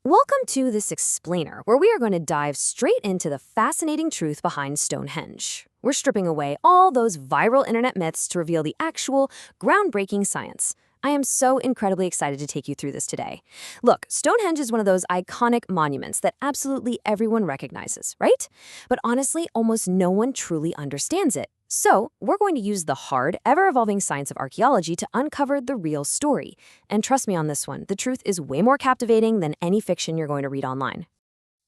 Welcome to this explainer, where we are going to dive straight into the fascinating truth behind Stonehenge. We're stripping away all those viral internet myths to reveal the actual, groundbreaking science. I am so incredibly excited to take you through this today. Look, Stonehenge is one of those iconic monuments that absolutely everyone recognizes, right? But honestly, almost no one truly understands it. So, we're going to use the hard, ever-evolving science of archaeology to uncover the real story. And trust me on this one, the truth is way more captivating than any fiction you're going to read online.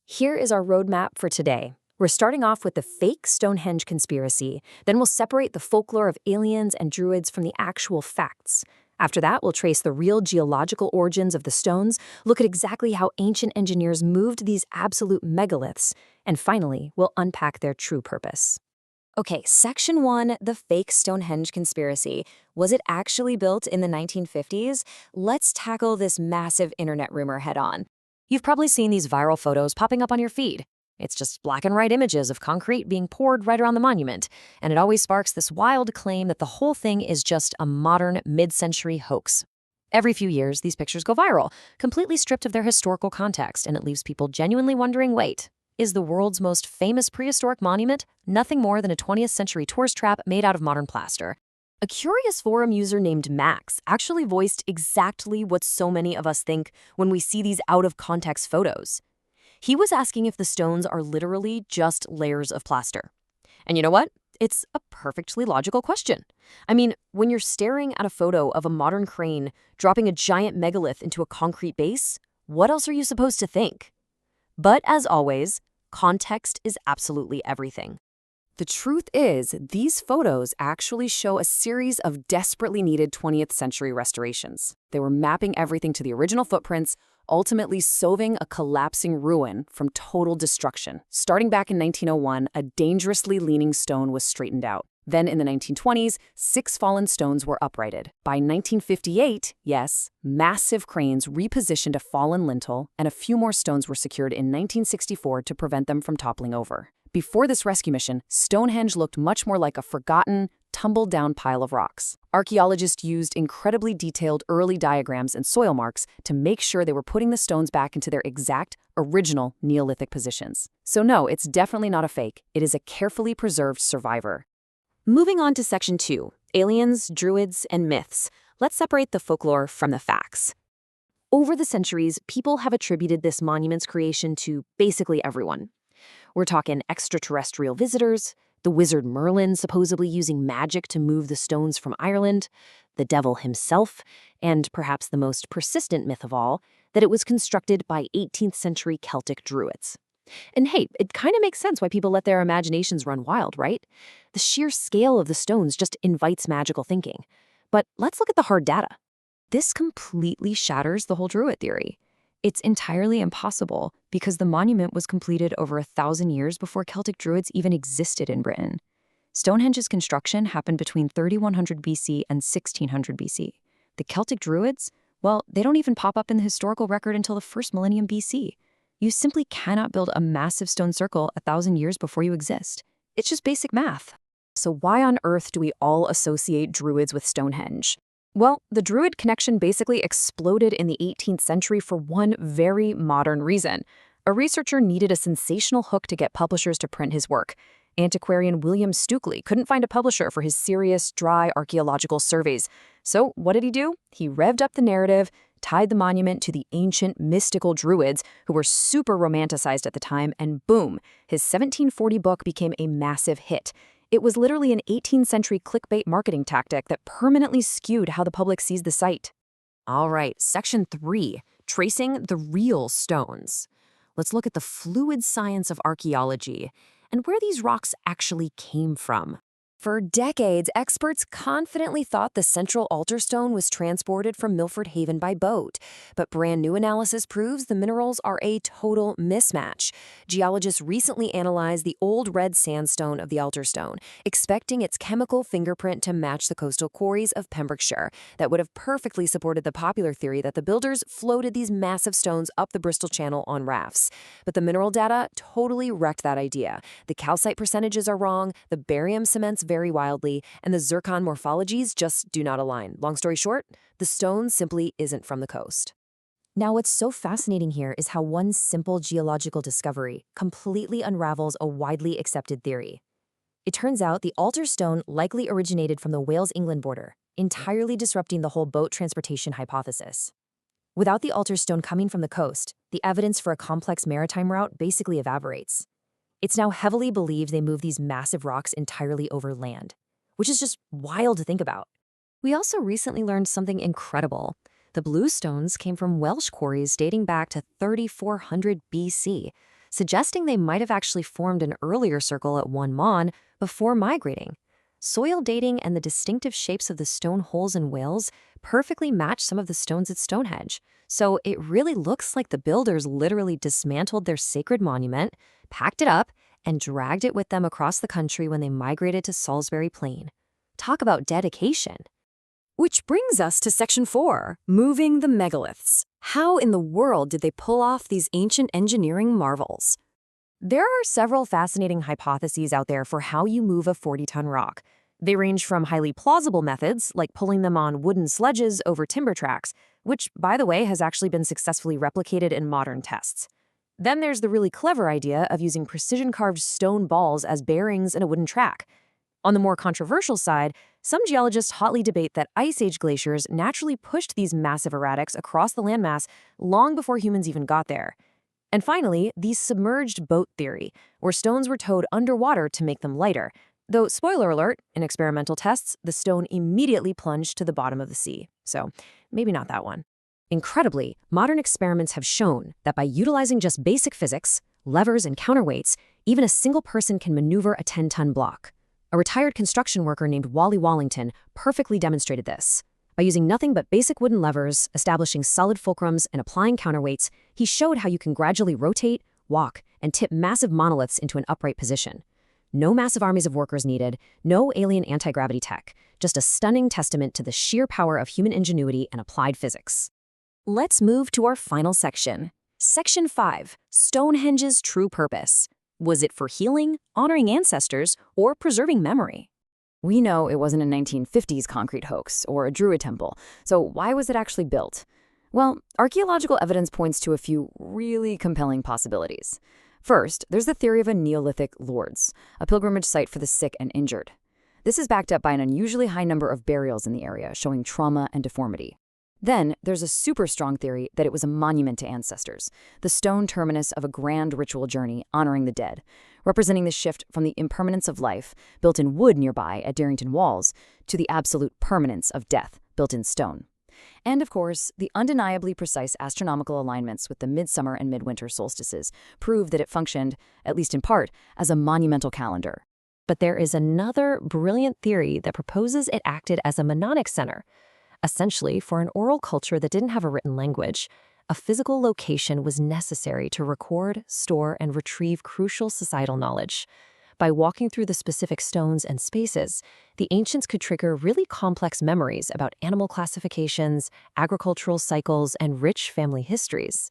Here is our roadmap for today. We're starting off with the fake Stonehenge conspiracy, then we'll separate the folklore of aliens and Druids from the actual facts. After that, we'll trace the real geological origins of the stones, look at exactly how ancient engineers moved these absolute megaliths, and finally, we'll unpack their true purpose. Okay, Section 1, the fake Stonehenge conspiracy. Was it actually built in the 1950s? Let's tackle this massive internet rumor head-on. You've probably seen these viral photos popping up on your feed. It's just black and white images of concrete being poured right around the monument, and it always sparks this wild claim that the whole thing is just a modern, mid-century hoax. Every few years, these pictures go viral, completely stripped of their historical context, and it leaves people genuinely wondering, wait, is the world's most famous prehistoric monument nothing more than a 20th century tourist trap made out of modern plaster? A curious forum user named Max actually voiced exactly what so many of us think when we see these out-of-context photos. He was asking if the stones are literally just layers of plaster. And you know what? It's a perfectly logical question. I mean, when you're staring at a photo of a modern crane dropping a giant megalith into a concrete base, what else are you supposed to think? But as always, context is absolutely everything. The truth is, these photos actually show a series of desperately needed 20th century restorations. They were mapping everything to the original footprints, ultimately solving a collapsing ruin from total destruction. Starting back in 1901, a dangerously leaning stone was straightened out. Then in the 1920s, 6 fallen stones were uprighted. By 1958, yes, massive cranes repositioned a fallen lintel, and a few more stones were secured in 1964 to prevent them from toppling over. Before this rescue mission, Stonehenge looked much more like a forgotten, tumbled-down pile of rocks. Archaeologists used incredibly detailed early diagrams and soil marks to make sure they were putting the stones back into their exact, original Neolithic positions. So no, it's definitely not a fake. It is a carefully preserved survivor. Moving on to Section 2, aliens, Druids, and myths. Let's separate the folklore from the facts. Over the centuries, people have attributed this monument's creation to basically everyone. We're talking extraterrestrial visitors, the wizard Merlin supposedly using magic to move the stones from Ireland, the devil himself, and perhaps the most persistent myth of all, that it was constructed by 18th century Celtic Druids. And hey, it kind of makes sense why people let their imaginations run wild, right? The sheer scale of the stones just invites magical thinking. But let's look at the hard data. This completely shatters the whole Druid theory. It's entirely impossible because the monument was completed over 1,000 years before Celtic Druids even existed in Britain. Stonehenge's construction happened between 3100 BC and 1600 BC. The Celtic Druids, well, they don't even pop up in the historical record until the first millennium BC. You simply cannot build a massive stone circle 1,000 years before you exist. It's just basic math. So why on earth do we all associate Druids with Stonehenge? Well, the Druid connection basically exploded in the 18th century for one very modern reason. A researcher needed a sensational hook to get publishers to print his work. Antiquarian William Stukeley couldn't find a publisher for his serious, dry archaeological surveys. So what did he do? He revved up the narrative, tied the monument to the ancient, mystical Druids, who were super romanticized at the time, and boom, his 1740 book became a massive hit. It was literally an 18th century clickbait marketing tactic that permanently skewed how the public sees the site. All right, Section 3, tracing the real stones. Let's look at the fluid science of archaeology and where these rocks actually came from. For decades, experts confidently thought the central altar stone was transported from Milford Haven by boat. But brand new analysis proves the minerals are a total mismatch. Geologists recently analyzed the old red sandstone of the altar stone, expecting its chemical fingerprint to match the coastal quarries of Pembrokeshire. That would have perfectly supported the popular theory that the builders floated these massive stones up the Bristol Channel on rafts. But the mineral data totally wrecked that idea. The calcite percentages are wrong, the barium cements vary wildly, and the zircon morphologies just do not align. Long story short, the stone simply isn't from the coast. Now, what's so fascinating here is how one simple geological discovery completely unravels a widely accepted theory. It turns out the altar stone likely originated from the Wales-England border, entirely disrupting the whole boat transportation hypothesis. Without the altar stone coming from the coast, the evidence for a complex maritime route basically evaporates. It's now heavily believed they moved these massive rocks entirely over land, which is just wild to think about. We also recently learned something incredible. The blue stones came from Welsh quarries dating back to 3400 BC, suggesting they might have actually formed an earlier circle at One Mon before migrating. Soil dating and the distinctive shapes of the stone holes in Wales perfectly match some of the stones at Stonehenge. So it really looks like the builders literally dismantled their sacred monument, packed it up, and dragged it with them across the country when they migrated to Salisbury Plain. Talk about dedication. Which brings us to Section 4, moving the megaliths. How in the world did they pull off these ancient engineering marvels? There are several fascinating hypotheses out there for how you move a 40-ton rock. They range from highly plausible methods, like pulling them on wooden sledges over timber tracks, which, by the way, has actually been successfully replicated in modern tests. Then there's the really clever idea of using precision-carved stone balls as bearings in a wooden track. On the more controversial side, some geologists hotly debate that Ice Age glaciers naturally pushed these massive erratics across the landmass long before humans even got there. And finally, the submerged boat theory, where stones were towed underwater to make them lighter. Though, spoiler alert, in experimental tests, the stone immediately plunged to the bottom of the sea. So, maybe not that one. Incredibly, modern experiments have shown that by utilizing just basic physics, levers and counterweights, even a single person can maneuver a 10-ton block. A retired construction worker named Wally Wallington perfectly demonstrated this. By using nothing but basic wooden levers, establishing solid fulcrums, and applying counterweights, he showed how you can gradually rotate, walk, and tip massive monoliths into an upright position. No massive armies of workers needed, no alien anti-gravity tech, just a stunning testament to the sheer power of human ingenuity and applied physics. Let's move to our final section. Section 5, Stonehenge's true purpose. Was it for healing, honoring ancestors, or preserving memory? We know it wasn't a 1950s concrete hoax or a Druid temple, so why was it actually built? Well, archaeological evidence points to a few really compelling possibilities. First, there's the theory of a Neolithic Lourdes, a pilgrimage site for the sick and injured. This is backed up by an unusually high number of burials in the area, showing trauma and deformity. Then, there's a super strong theory that it was a monument to ancestors, the stone terminus of a grand ritual journey honoring the dead, representing the shift from the impermanence of life, built in wood nearby at Darrington Walls, to the absolute permanence of death, built in stone. And of course, the undeniably precise astronomical alignments with the midsummer and midwinter solstices prove that it functioned, at least in part, as a monumental calendar. But there is another brilliant theory that proposes it acted as a mnemonic center. Essentially, for an oral culture that didn't have a written language, a physical location was necessary to record, store, and retrieve crucial societal knowledge. By walking through the specific stones and spaces, the ancients could trigger really complex memories about animal classifications, agricultural cycles, and rich family histories.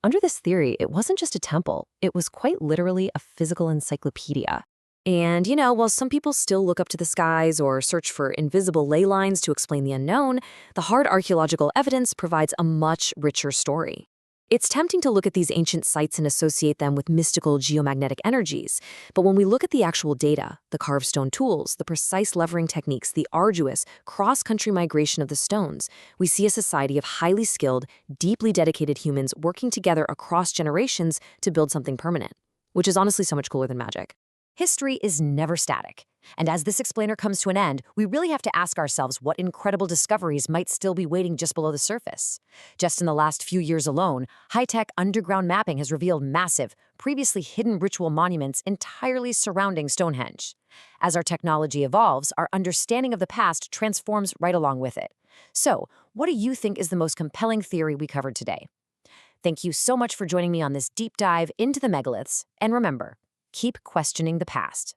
Under this theory, it wasn't just a temple, it was quite literally a physical encyclopedia. And, while some people still look up to the skies or search for invisible ley lines to explain the unknown, the hard archaeological evidence provides a much richer story. It's tempting to look at these ancient sites and associate them with mystical geomagnetic energies, but when we look at the actual data, the carved stone tools, the precise levering techniques, the arduous, cross-country migration of the stones, we see a society of highly skilled, deeply dedicated humans working together across generations to build something permanent, which is honestly so much cooler than magic. History is never static, and as this explainer comes to an end, we really have to ask ourselves what incredible discoveries might still be waiting just below the surface. Just in the last few years alone, high-tech underground mapping has revealed massive, previously hidden ritual monuments entirely surrounding Stonehenge. As our technology evolves, our understanding of the past transforms right along with it. So, what do you think is the most compelling theory we covered today? Thank you so much for joining me on this deep dive into the megaliths, and remember, keep questioning the past.